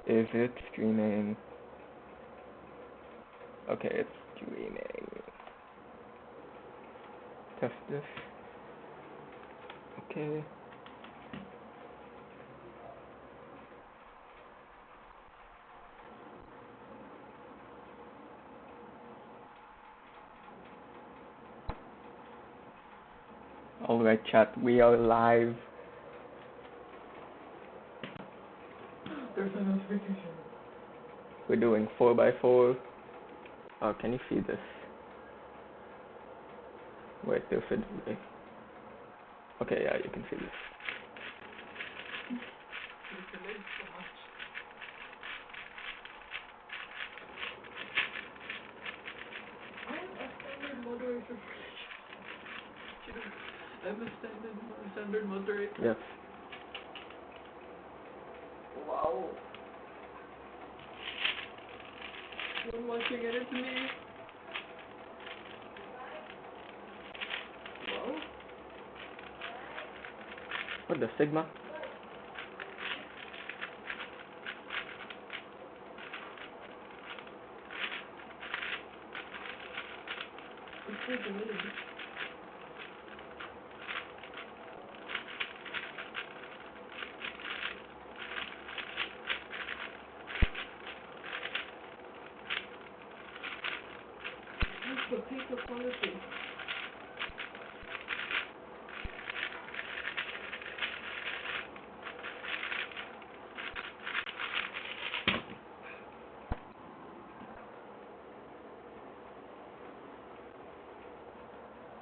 Is it streaming? Okay, it's streaming. Test this. Okay. Alright, chat, we are live. There's a notification. We're doing 4x4. Oh, can you see this? Wait, there's a delay. Okay, yeah, you can see this. It's delayed so much. I'm a standard moderator. I'm a standard moderator. Yes. Wow. One watching and it's me. Wow. What the Sigma? It's so delayed. What's the picture quality?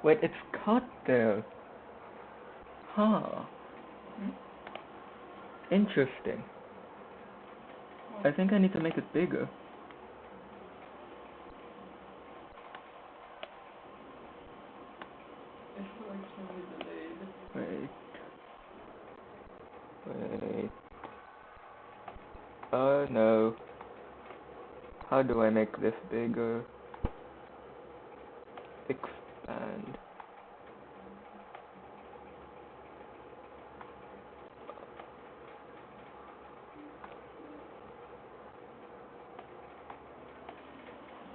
Wait, it's cut there. Huh. Interesting. I think I need to make it bigger. It's like so delayed. Wait. Oh no. How do I make this bigger? Expand.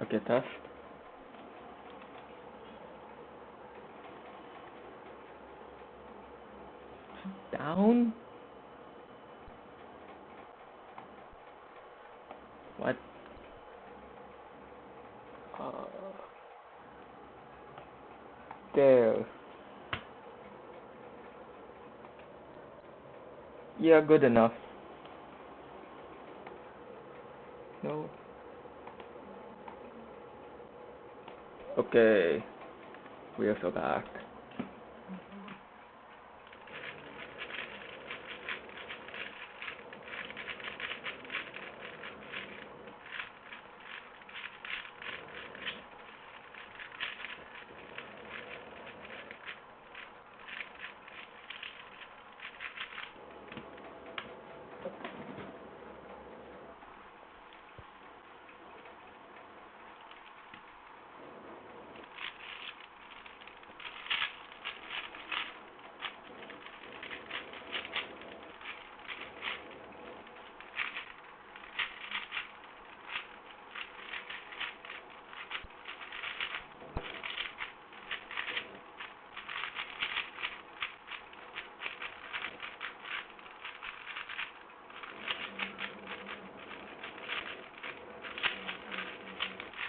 Okay, test. Down? What? Uh, there. Yeah, good enough. No. Okay. We are so back.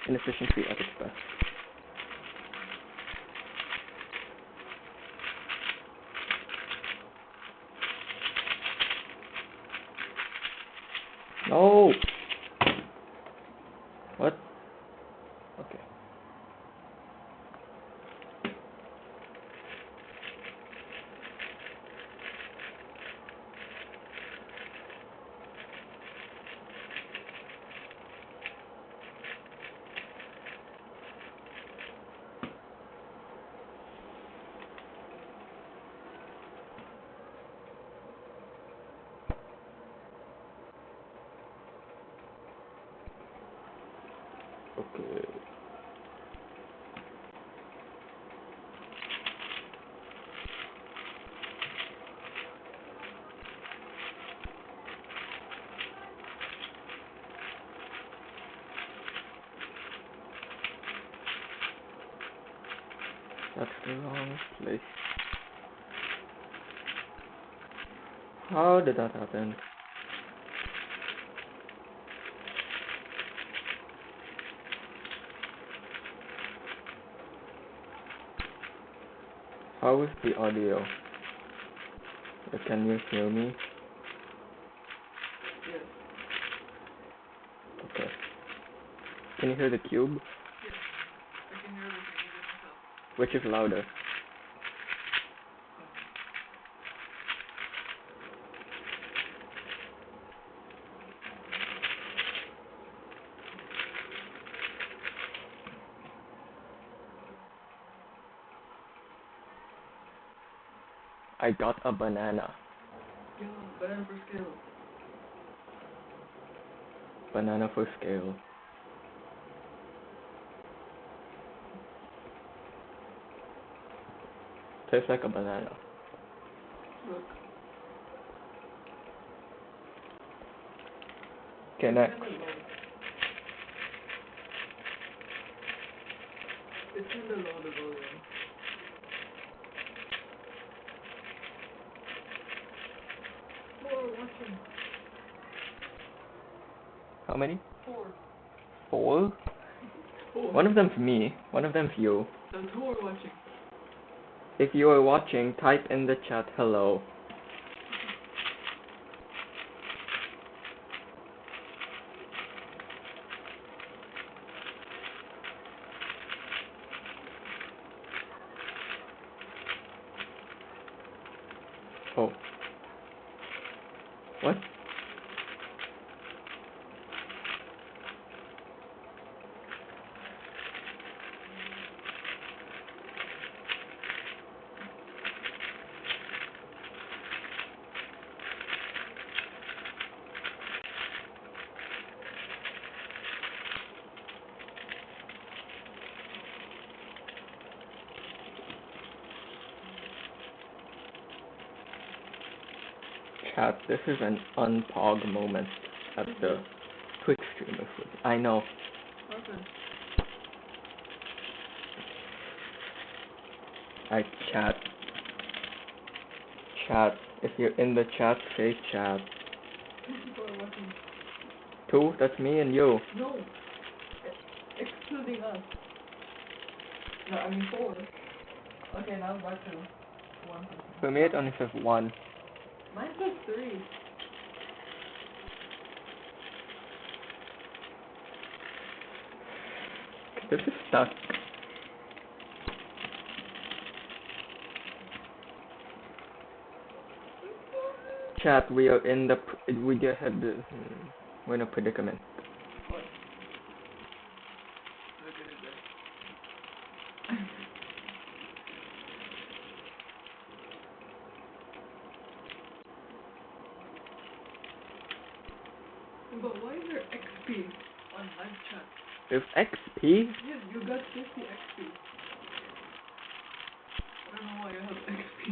Inefficiency at its best. No! What? Okay. That's the wrong place. How did that happen? How is the audio? Can you hear me? Yes. Okay. Can you hear the cube? Yes. I can hear everything, even myself. Which is louder? I got a banana. Yeah, banana for scale. Banana for scale. Tastes like a banana. Look. Okay, next. It's kinda low, the volume. Four watching. How many? 4. 4? 4. One of them's me. One of them's you. That's 4 watching. If you are watching, type in the chat hello. Oh. What? Chat, this is an unpog moment at the Twitch streamer food. I know. Okay. I chat. Chat. If you're in the chat, say chat. 2 people are watching. 2? That's me and you. No. Excluding us. No, I mean 4. Okay, now back to 1 person. For me, it only says 1. Mine says 3. This is stuck. Chat, we are in the. We're in a predicament. What? Look at it there. But why is there XP on live chat? There's XP? Yes, you got 50 XP. I don't know why you have XP.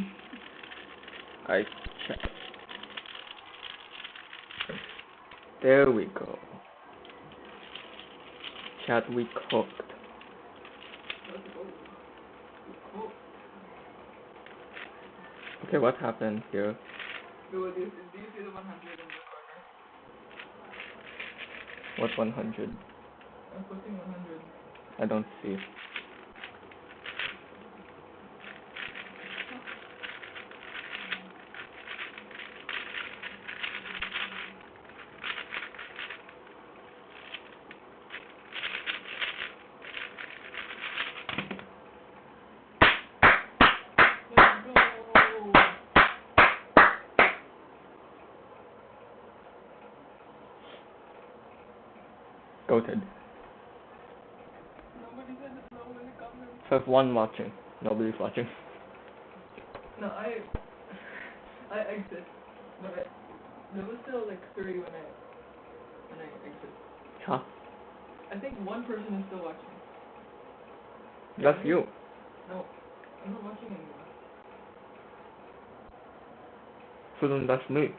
I check. There we go. Chat, we cooked. Let's go. Cool. Okay, what happened here? Do you see the 100 in the corner? What 100? I'm putting 100. I don't see. Let's go. Goated. Nobody said hello in the comments. Says 1 watching. Nobody's watching. No, I exit. But there was still like 3 when I exit. Huh? I think 1 person is still watching. That's you. No, I'm not watching anymore. So then that's me. Wait.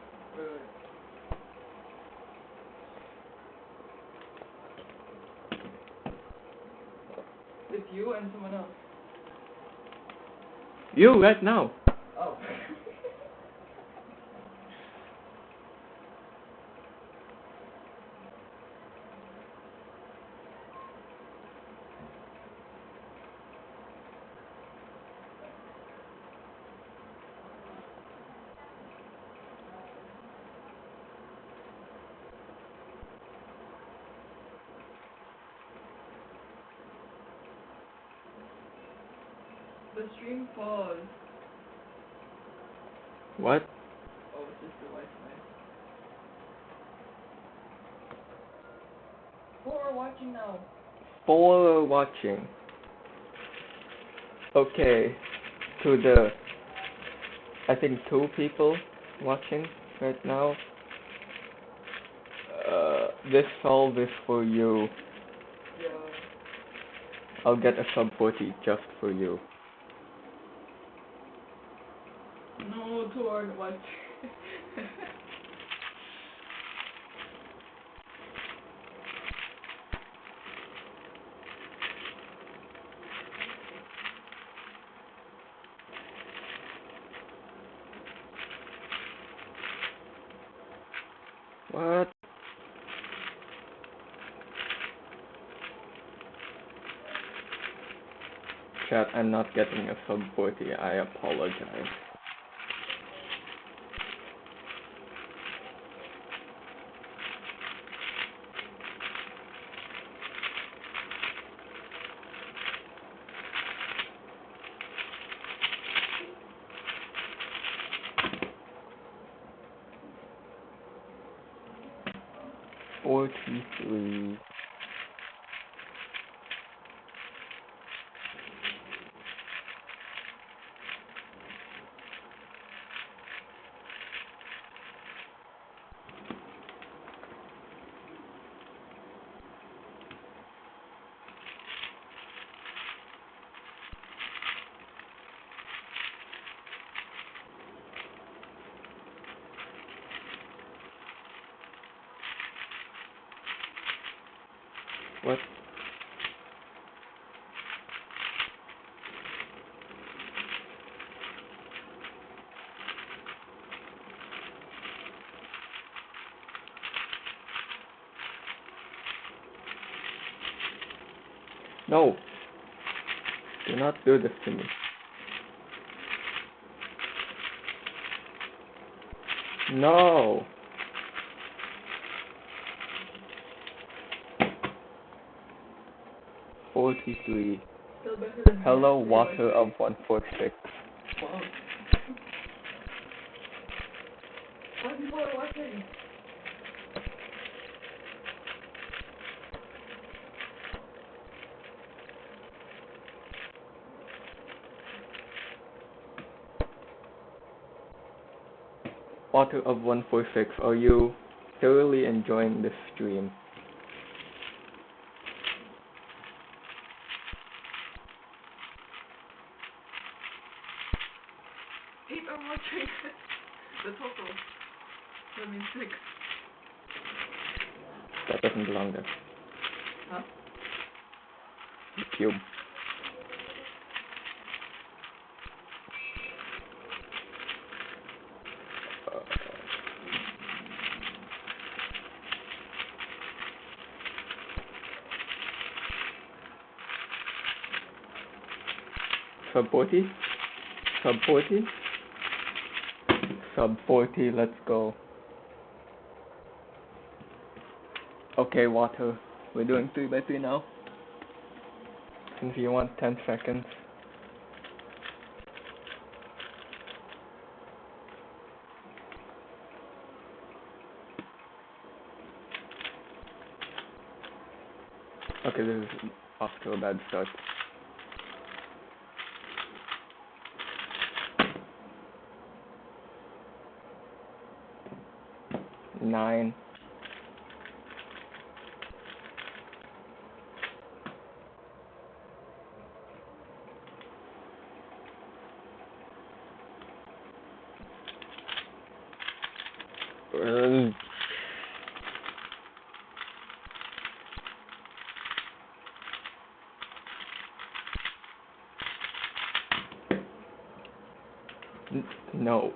It's you and someone else. You right now. Oh. The stream paused. What? Oh, it's just the Wi-Fi. Who are watching now? 4 watching. Okay. To the, I think 2 people watching right now. This solve is for you. Yeah. I'll get a sub 40 just for you. No, too hard watch. What? Chat, I'm not getting a sub 40. I apologize. $43. What? No. Do not do this to me. No. $43. Still better than Hello, yesterday, water but- of 146. Wow. Why people are watching? Water of 146, are you thoroughly enjoying this stream? Eight are watching. The total. That means 6. That doesn't belong there. Huh? Cube. Sub 40? Sub 40? Sub 40, let's go. Okay, water. We're doing 3x3 now. Since you want 10 seconds. Okay, this is off to a bad start. Nine. No.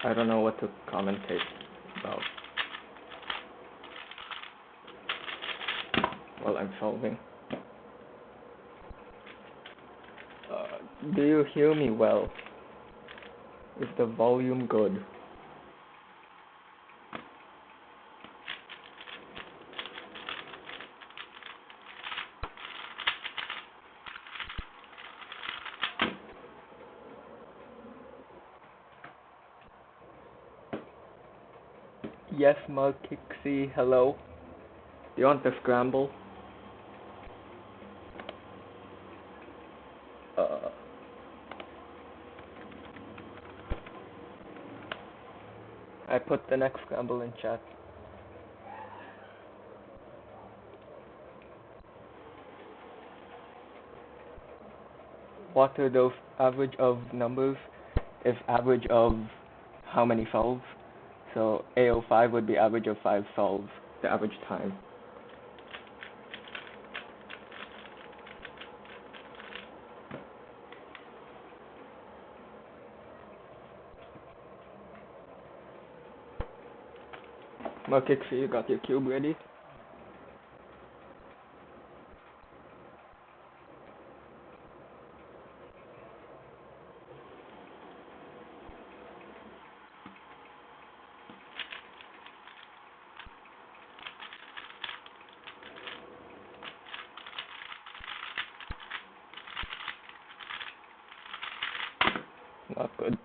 I don't know what to commentate about while I'm solving. Do you hear me well? Is the volume good? Yes, Malkixi, hello. Do you want the scramble? I put the next scramble in chat. What are those average of numbers? If average of how many solves? So A05 would be average of 5 solves, the average time. Malkixi, you got your cube ready? Not good.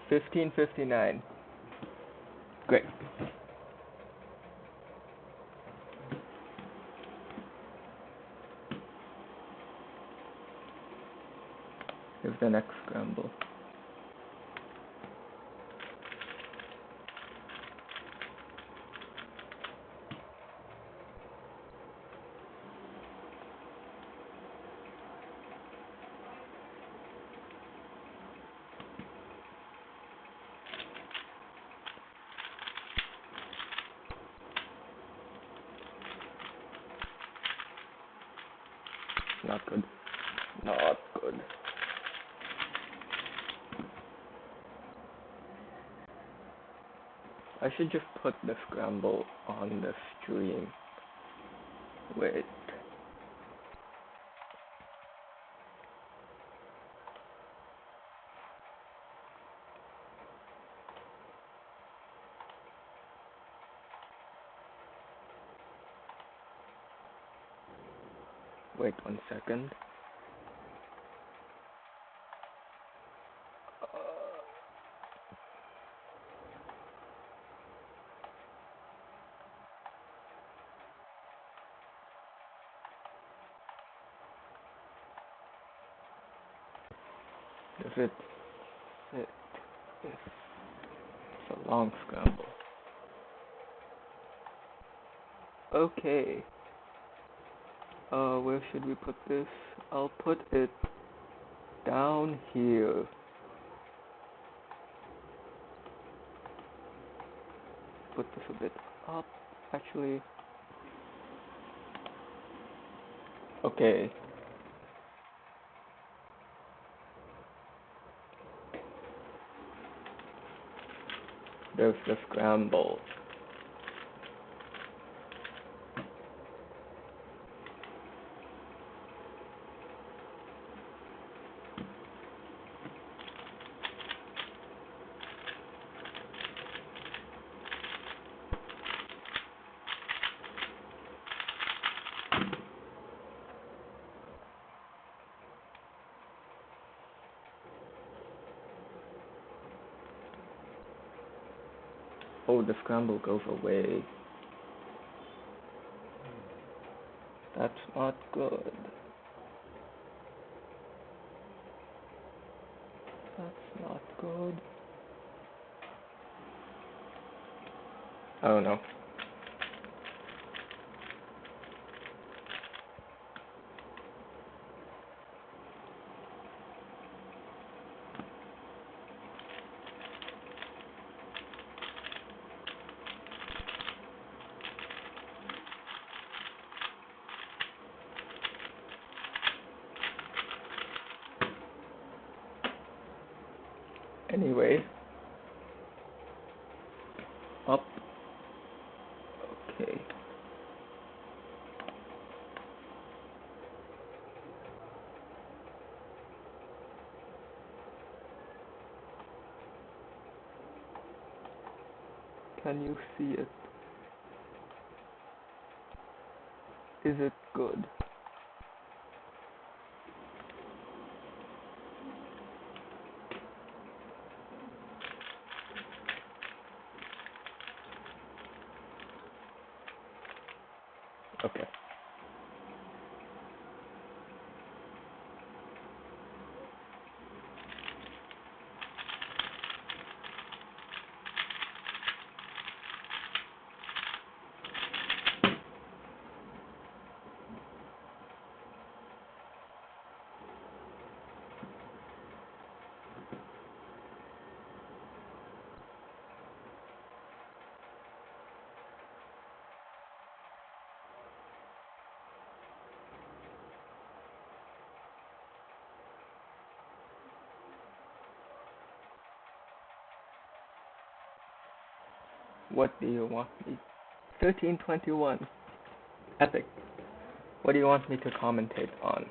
1559. Great. Here's the next scramble. Not good. Not good. I should just put the scramble on the stream. Wait. Wait 1 second. If it's a long scramble. Okay. Where should we put this? I'll put it down here. Put this a bit up, actually. Okay. There's the scramble. Oh, the scramble goes away. That's not good. That's not good. I don't know. Anyway, up. Okay. Can you see it? Is it good? Okay. What do you want me? 1321. Epic. What do you want me to commentate on?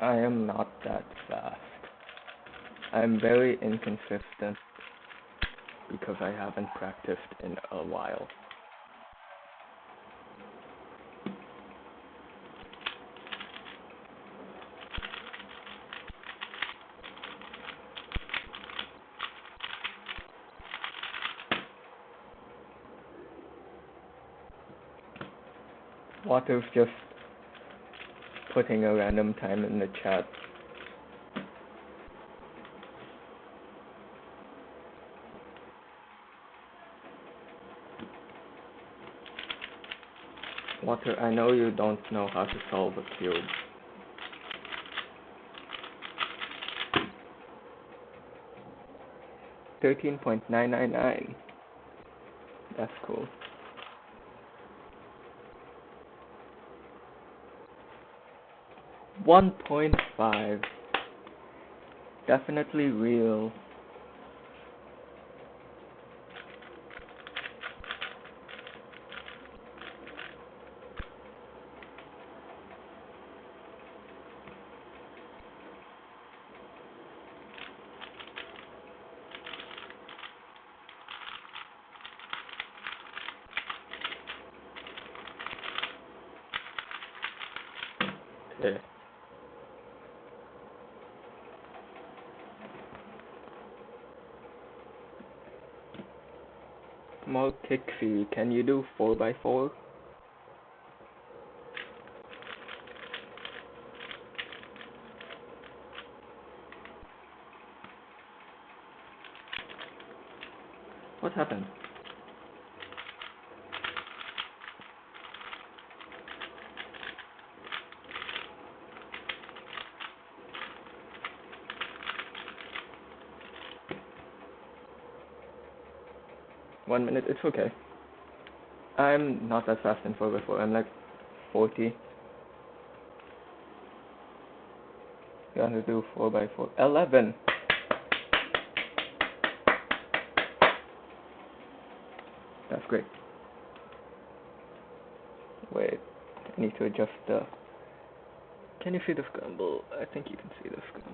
I am not that fast. I'm very inconsistent because I haven't practiced in a while. Water's just putting a random time in the chat. Water, I know you don't know how to solve a cube. $13.999. That's cool. $1.5. Definitely real. Okay. Small Kixie, can you do 4x4? What happened? One minute, it's okay. I'm not that fast in 4x4, I'm like 40. You want to do 4x4? 11! That's great. Wait, I need to adjust the Can you see the scramble? I think you can see the scramble.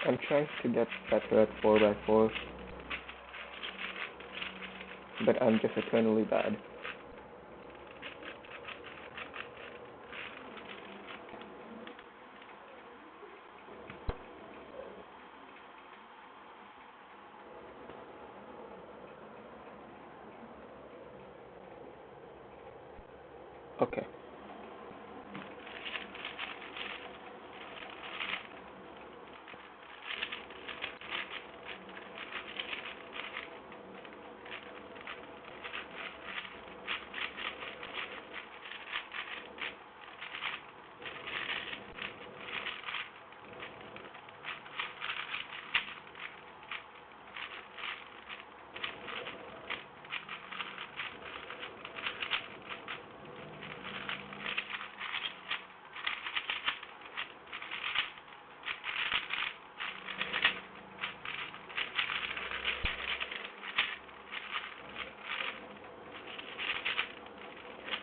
I'm trying to get better at 4x4, but I'm just eternally bad. Okay.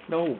No.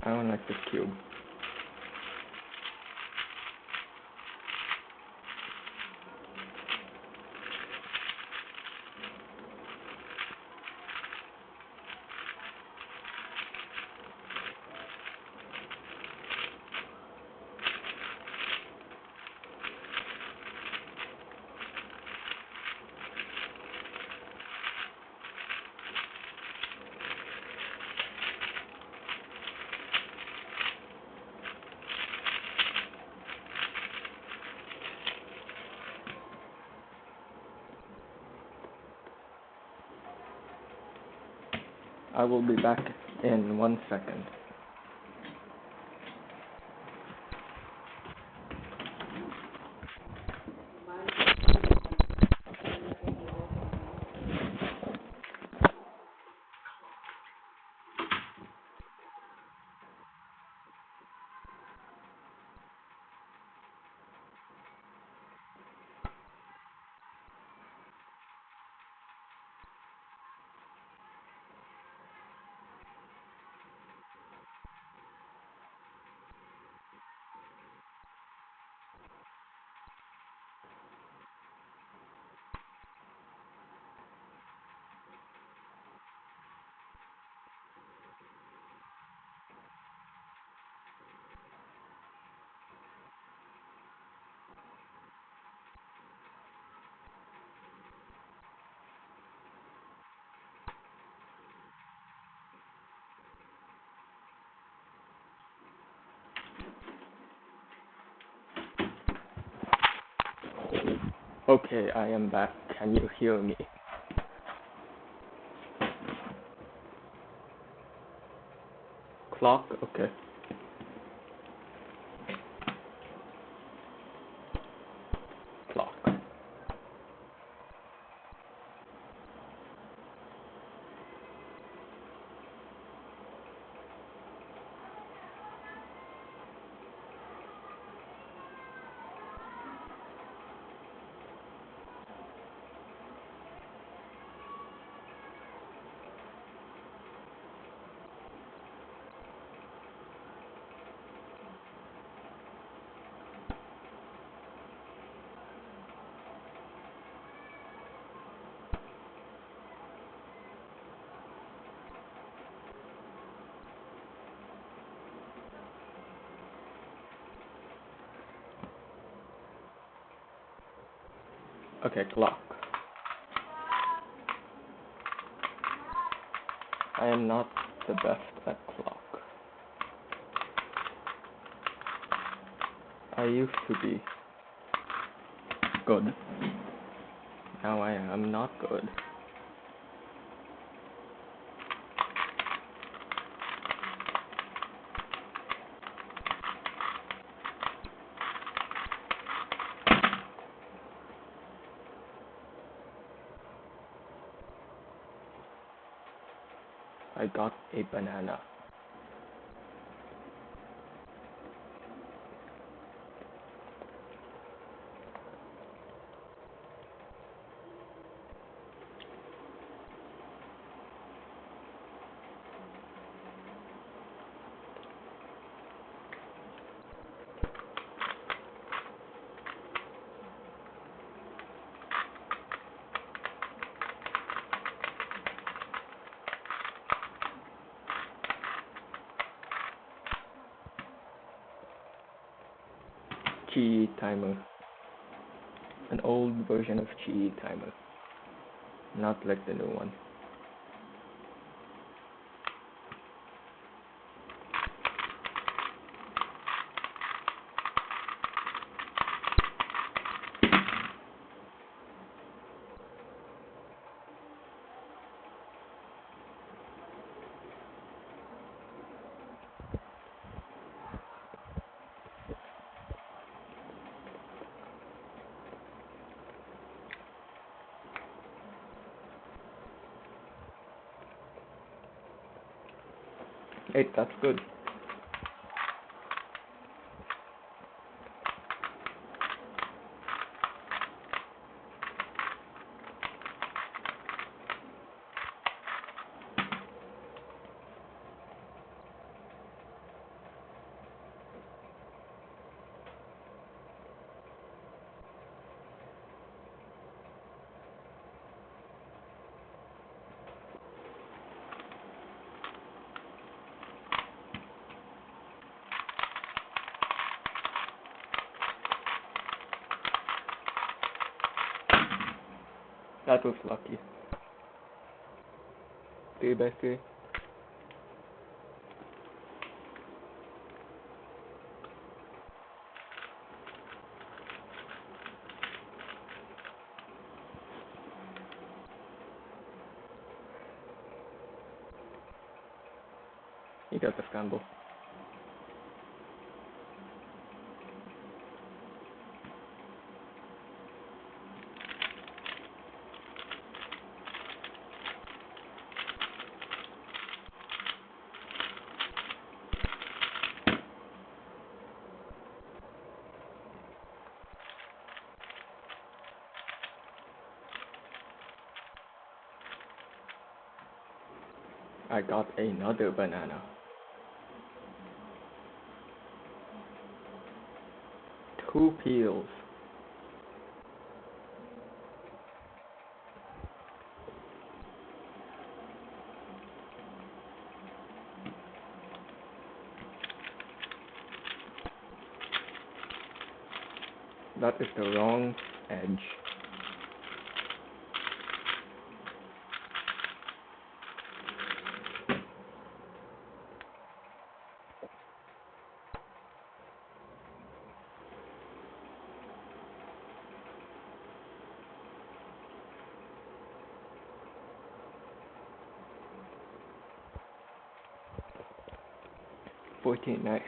I don't like this cube. I will be back in 1 second. Okay, I am back. Can you hear me? Clock? Okay. Clock. Okay, clock. I am not the best at clock. I used to be good. Now I am not good. I got a banana. Chi timer. An old version of Chi timer. Not like the new one. Hey, that's good. That was lucky. 3 by 3. You got the scramble. I got another banana. 2 peels. That is the wrong edge. $14, nice.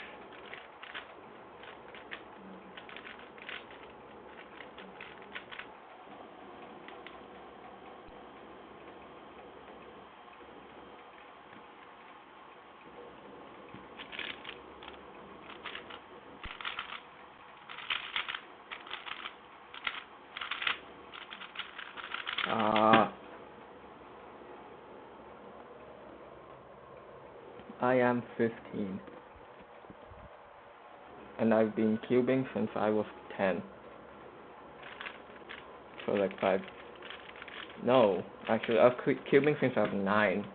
I am 15. And I've been cubing since I was 10. So like 5. No, actually I was cubing since I was 9.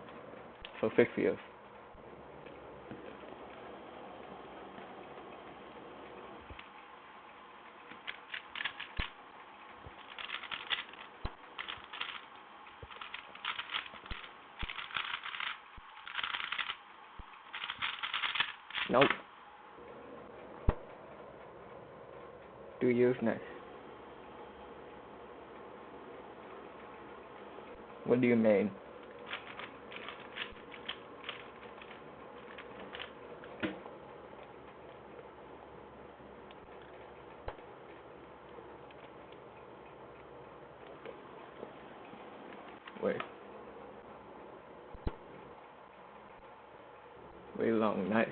So 6 years. Nope. 2 years next. What do you mean? Wait. Way long, nice.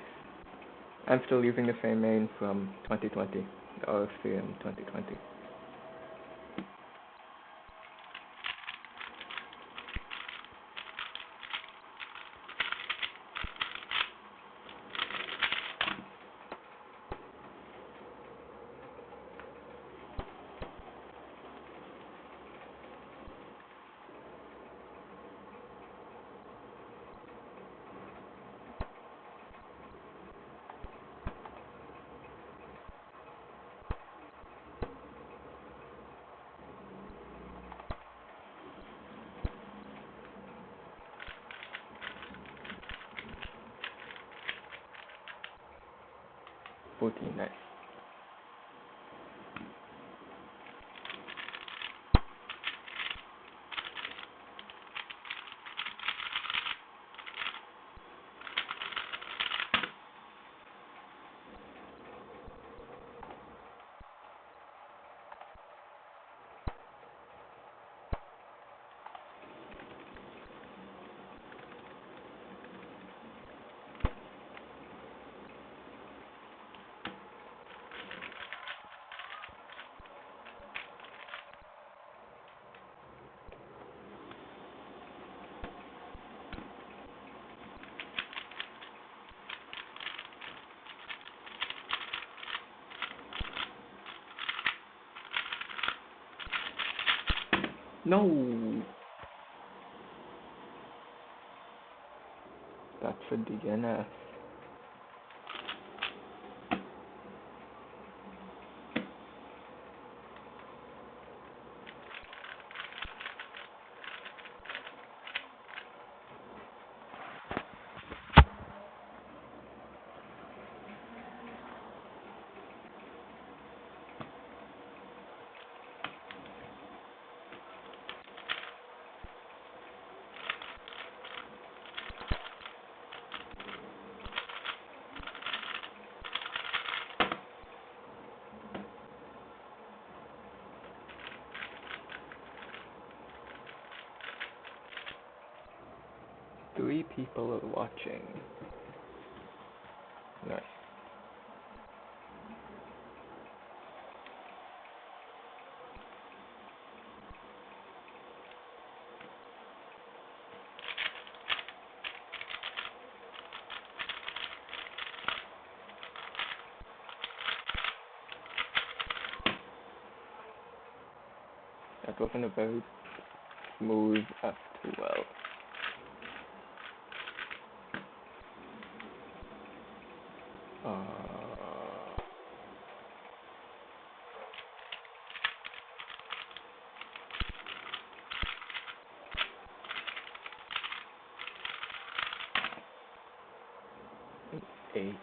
I'm still using the same main from 2020, the RFC in 2020. Nice. No! That's a DNS. Three people are watching. Nice. That wasn't a very smooth F2L. Uh, 8.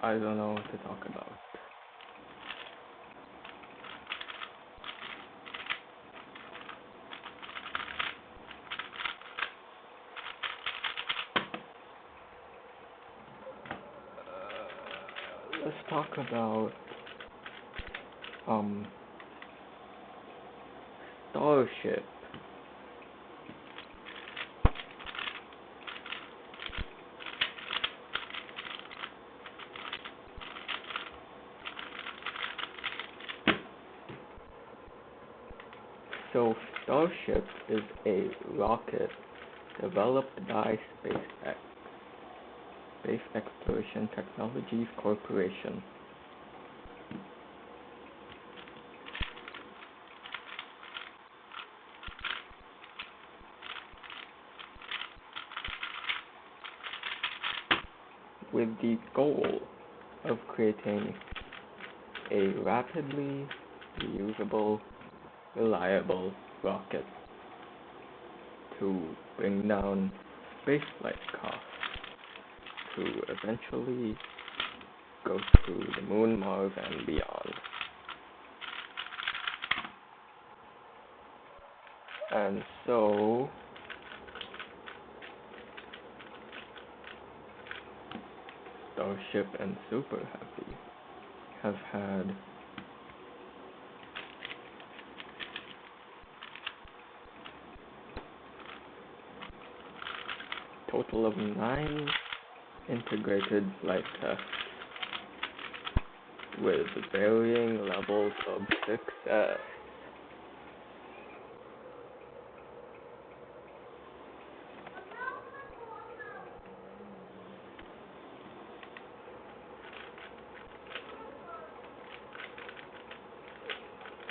I don't know what to talk about. Let's talk about Starship. So Starship is a rocket developed by SpaceX, Space Exploration Technologies Corporation. With the goal of creating a rapidly reusable, reliable rocket to bring down spaceflight costs to eventually go to the moon, Mars, and beyond. And so, Starship and Super Heavy have had total of 9 integrated flight tests with varying levels of success.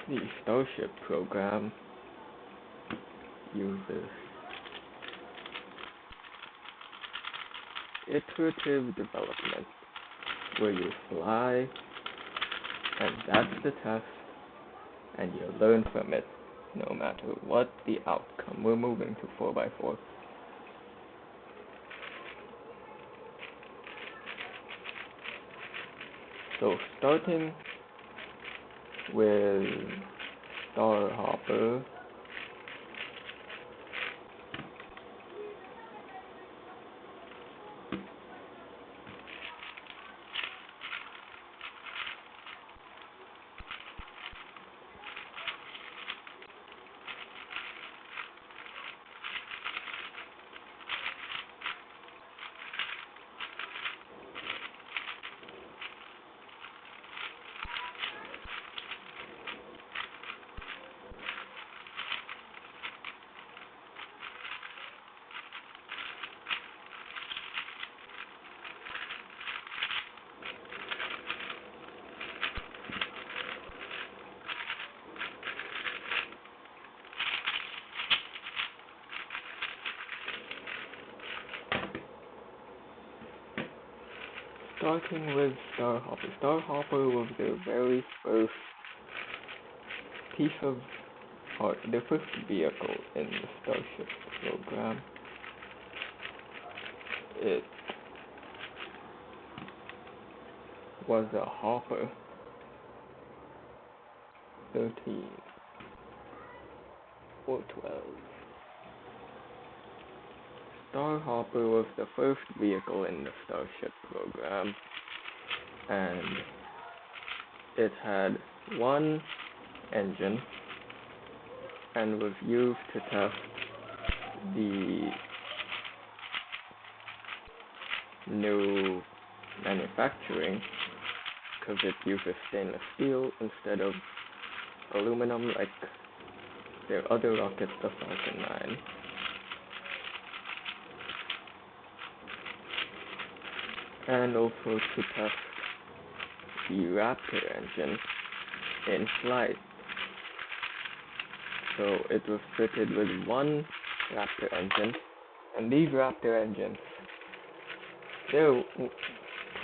The Starship program uses iterative development, where you fly, and that's the test, and you learn from it, no matter what the outcome. We're moving to 4x4. So starting with Starhopper, starting with Starhopper. Starhopper was the very first piece of art, the first vehicle in the Starship program. It was a Hopper 13 or 12. Starhopper was the first vehicle in the Starship program, and it had one engine and was used to test the new manufacturing, because it uses stainless steel instead of aluminum like their other rockets, the Falcon 9. And also to test the Raptor engine in flight. So it was fitted with one Raptor engine, and these Raptor engines, they're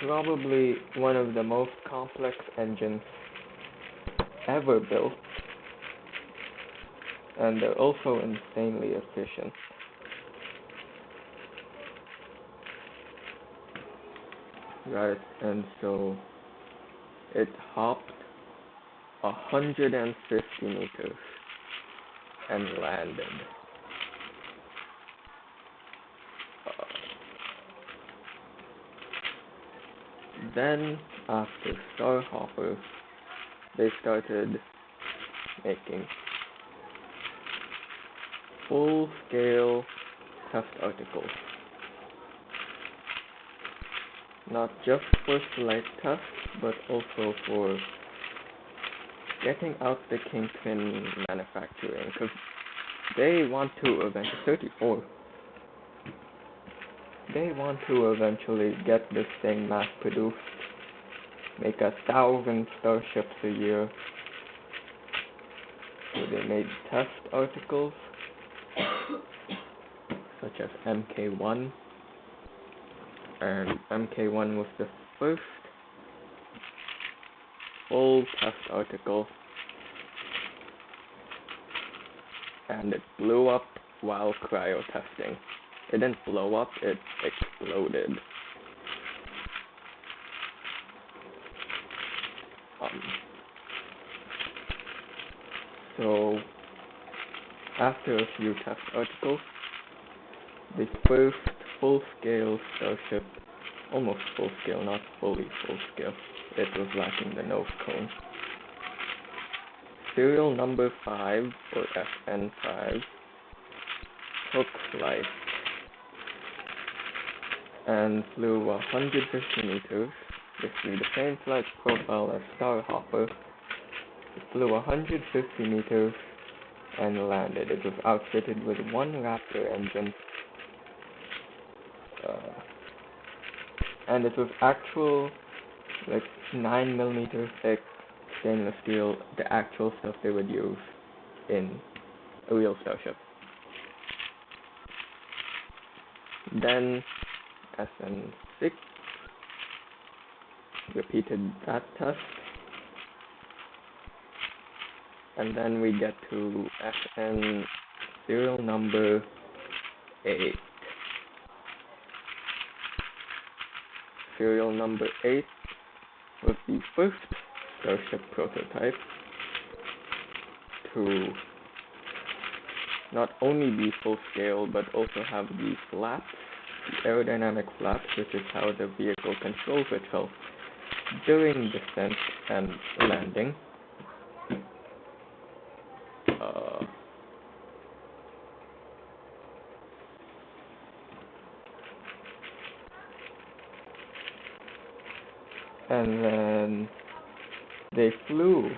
probably one of the most complex engines ever built, and they're also insanely efficient. right? And so it hopped 150 meters and landed. Uh, then, after Starhopper, they started making full-scale test articles. Not just for flight tests, but also for getting out the Kingpin manufacturing, because they want to eventually, 34, they want to eventually get this thing mass produced, make 1,000 starships a year. So they made test articles, such as MK1, and MK1 was the first full test article, and it blew up while cryo testing. It didn't blow up, it exploded. So, after a few test articles, the first full-scale Starship, almost full-scale, not fully full-scale, it was lacking the nose cone. Serial number 5, or FN5, took flight and flew 150 meters, basically the same flight profile as Starhopper. It flew 150 meters and landed. It was outfitted with one Raptor engine, and it was actual, like, 9mm thick stainless steel, the actual stuff they would use in a real Starship. Then SN6 repeated that test, and then we get to SN serial number 8. Serial number 8 was the first Starship prototype to not only be full scale, but also have the flaps, the aerodynamic flaps, which is how the vehicle controls itself during descent and landing. And then they flew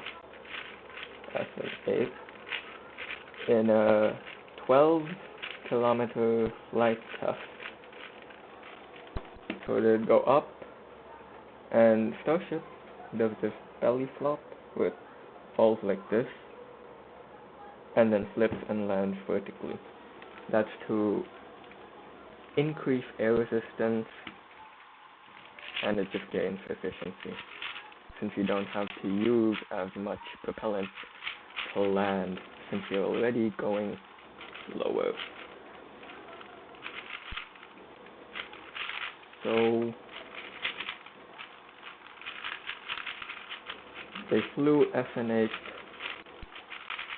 SN8 in a 12-kilometer flight test. So they'd go up, and Starship does this belly flop, where it falls like this, and then flips and lands vertically. That's to increase air resistance, and it just gains efficiency, since you don't have to use as much propellant to land, since you're already going lower. So they flew SN8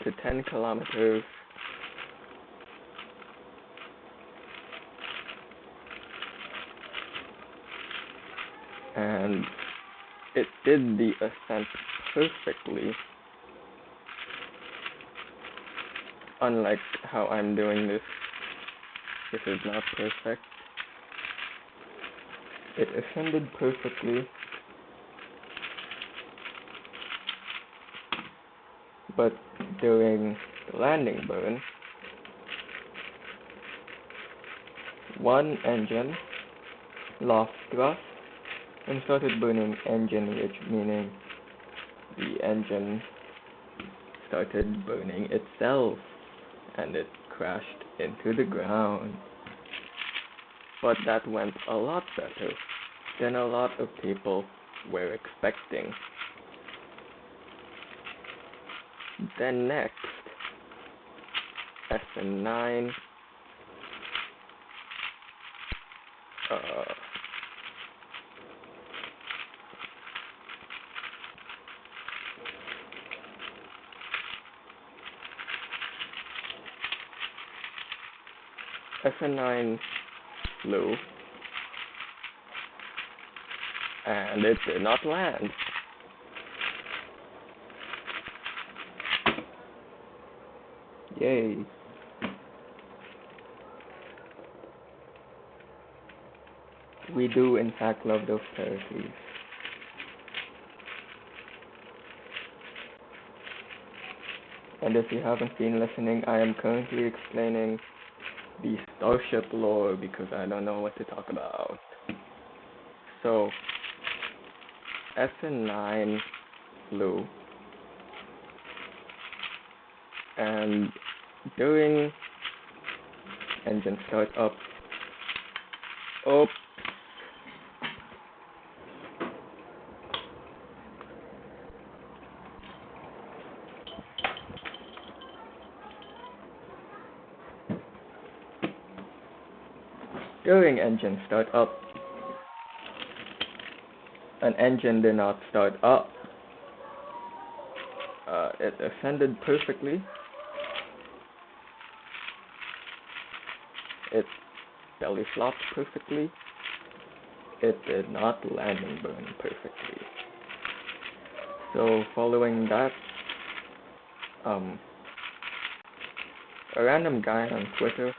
to 10 kilometers, and it did the ascent perfectly, unlike how I'm doing this. This is not perfect. It ascended perfectly, but during the landing burn, one engine lost thrust and started burning engine ridge, meaning the engine started burning itself, and it crashed into the ground. But that went a lot better than a lot of people were expecting. Then next, SN9 SN9 flew, and it did not land. Yay. We do in fact love those Pericles. And if you haven't been listening, I am currently explaining the Starship lore because I don't know what to talk about. So, SN9 flew, and during engine startup, during engine startup, an engine did not start up. It ascended perfectly. It belly flopped perfectly. It did not land and burn perfectly. So following that, a random guy on Twitter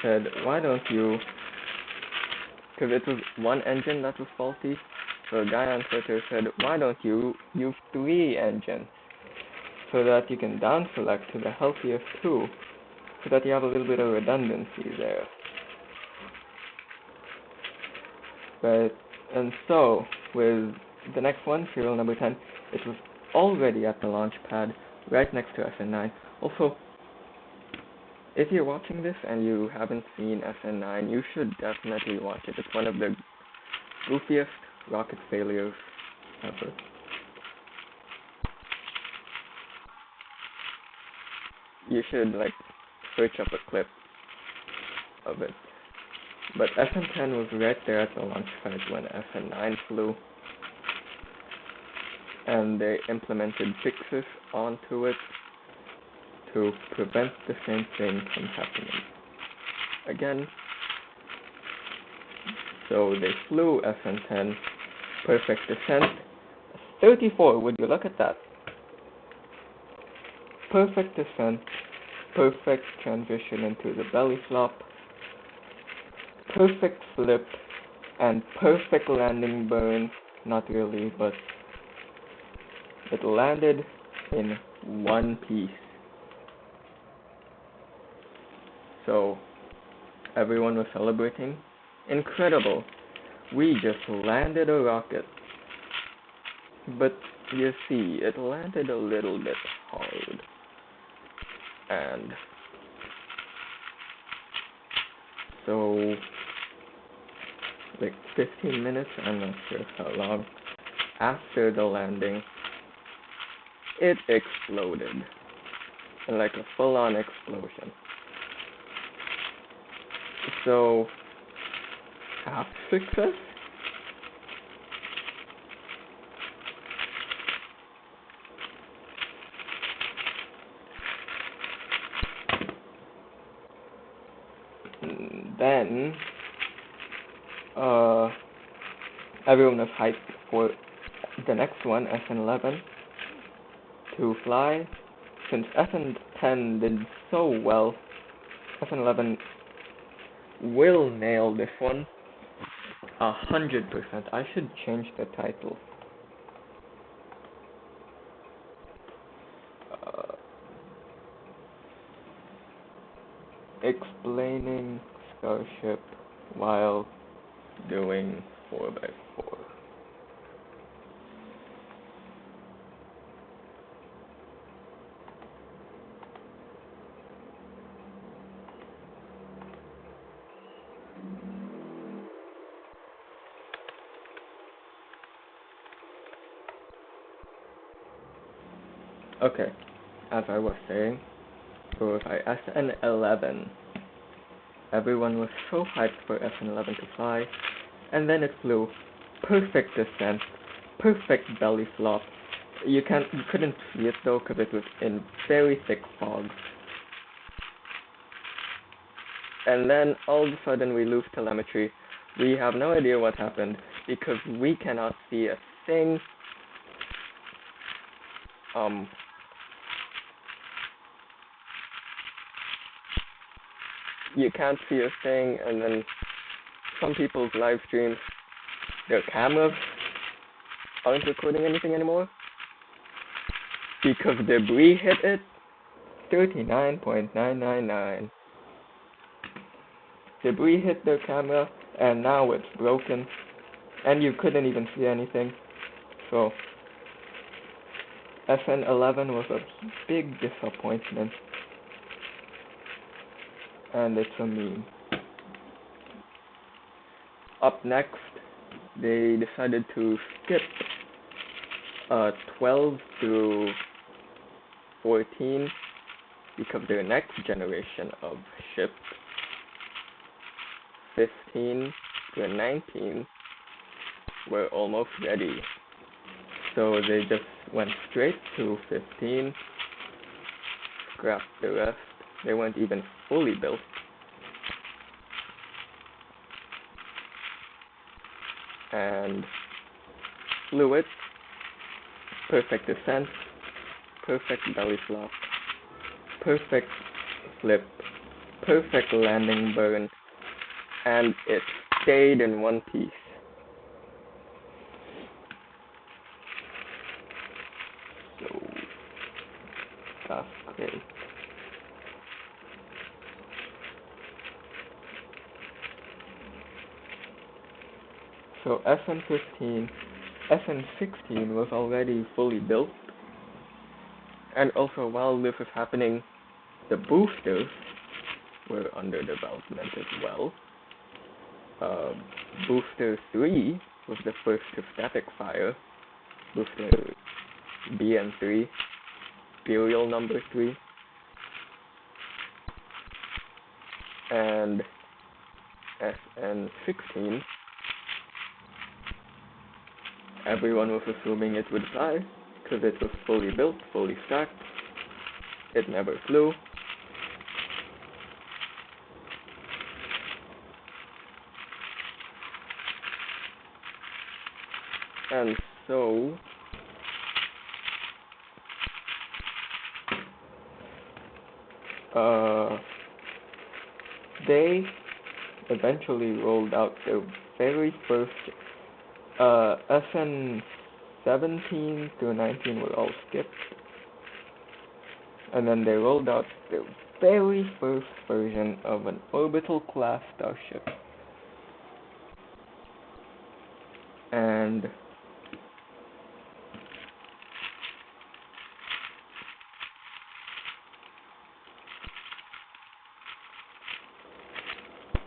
said, why don't you, because it was one engine that was faulty, so a guy on Twitter said, why don't you use 3 engines so that you can down select to the healthiest 2 so that you have a little bit of redundancy there. And so, with the next one, serial number 10, it was already at the launch pad right next to SN9. Also, if you're watching this and you haven't seen SN9, you should definitely watch it. It's one of the goofiest rocket failures ever. You should, search up a clip of it. But SN10 was right there at the launch pad when SN9 flew, and they implemented fixes onto it to prevent the same thing from happening again. So they flew SN10, perfect descent, 34, would you look at that? Perfect descent, perfect transition into the belly flop, perfect flip, and perfect landing burn. Not really, but it landed in one piece. So everyone was celebrating. Incredible! We just landed a rocket. But you see, it landed a little bit hard. And so, 15 minutes, I'm not sure how long, after the landing, it exploded. Like a full-on explosion. So, half success? Then, everyone was hyped for the next one, SN11, to fly. Since SN10 did so well, SN11 will nail this one 100%. I should change the title. Explaining Starship while doing 4x4. Okay, as I was saying, for SN11, everyone was so hyped for SN11 to fly, and then it flew. Perfect descent, perfect belly flop. You couldn't see it though because it was in very thick fog. And then all of a sudden we lose telemetry. We have no idea what happened because we cannot see a thing. You can't see a thing, and then some people's live streams, their cameras aren't recording anything anymore because debris hit it. 39.999. Debris hit their camera, and now it's broken, and you couldn't even see anything. So FN11 was a big disappointment, and it's a meme. Up next, they decided to skip 12 through 14 because their next generation of ships, 15 to 19, were almost ready. So they just went straight to 15, scrapped the rest. They weren't even fully built. And flew it. Perfect descent, perfect belly flop, perfect flip, perfect landing burn, and it stayed in one piece. So that's great. So FN15, FN16 was already fully built, and also while this was happening, the boosters were under development as well. Booster 3 was the first to static fire, booster BN3, serial number 3, and FN16, everyone was assuming it would fly, because it was fully built, fully stacked. It never flew. And so, they eventually rolled out their very first, FN 17 to 19 were all skipped. And then they rolled out their very first version of an orbital class starship. And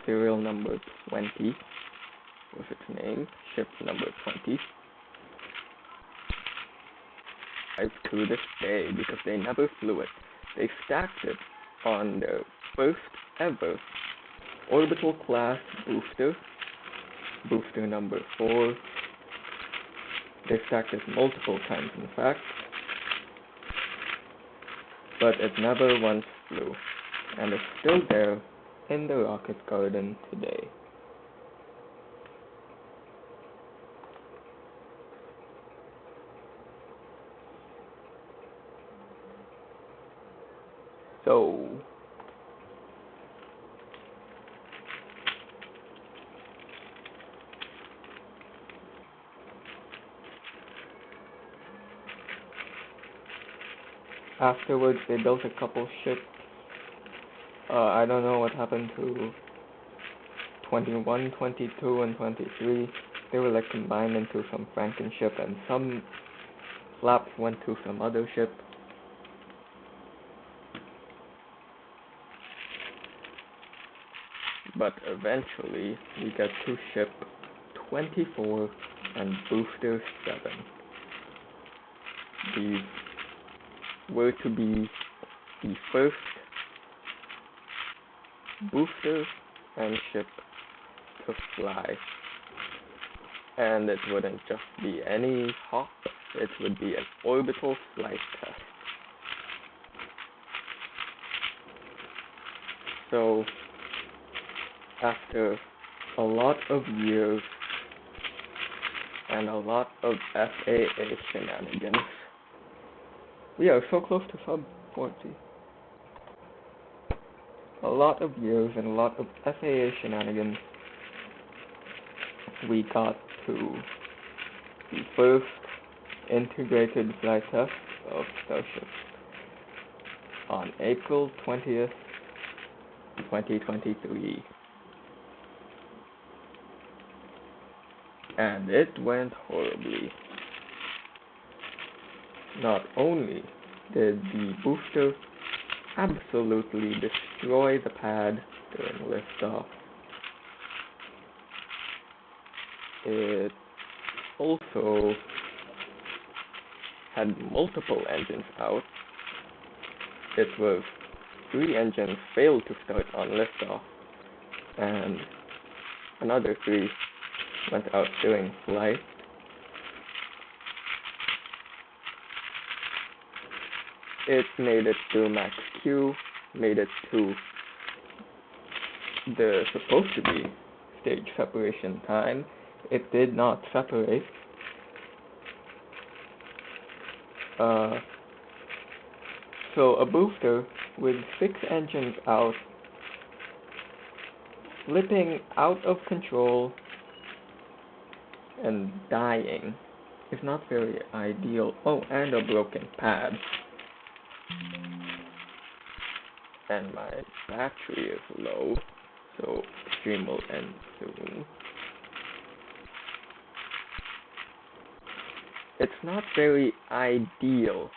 serial number 20 was its name, ship number 20. To this day, because they never flew it, they stacked it on their first ever orbital class booster, booster number 4. They stacked it multiple times, in fact, but it never once flew, and it's still there in the rocket garden today. So, afterwards they built a couple ships. I don't know what happened to 21, 22, and 23. They were like combined into some Frankenship, and some flaps went to some other ship. But eventually, we get to ship 24 and booster 7. These were to be the first booster and ship to fly. And it wouldn't just be any hop, it would be an orbital flight test. So, after a lot of years and a lot of FAA shenanigans. We are so close to sub 40. A lot of years and a lot of FAA shenanigans, we got to the first integrated flight test of Starship on April 20th, 2023. And it went horribly. Not only did the booster absolutely destroy the pad during liftoff, it also had multiple engines out. It was 3 engines failed to start on liftoff, and another 3 went out during flight. It made it to max Q, made it to the supposed to be stage separation time. It did not separate. So a booster with 6 engines out, flipping out of control and dying is not very ideal. Oh, and a broken pad. And my battery is low, so stream will end soon. It's not very ideal,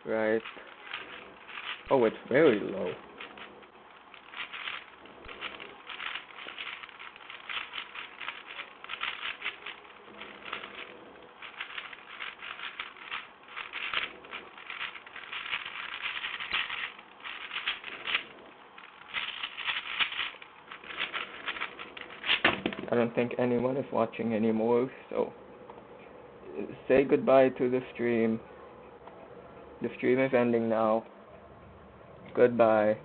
right? Oh, it's very low. I don't think anyone is watching anymore, so say goodbye to the stream. The stream is ending now. Goodbye.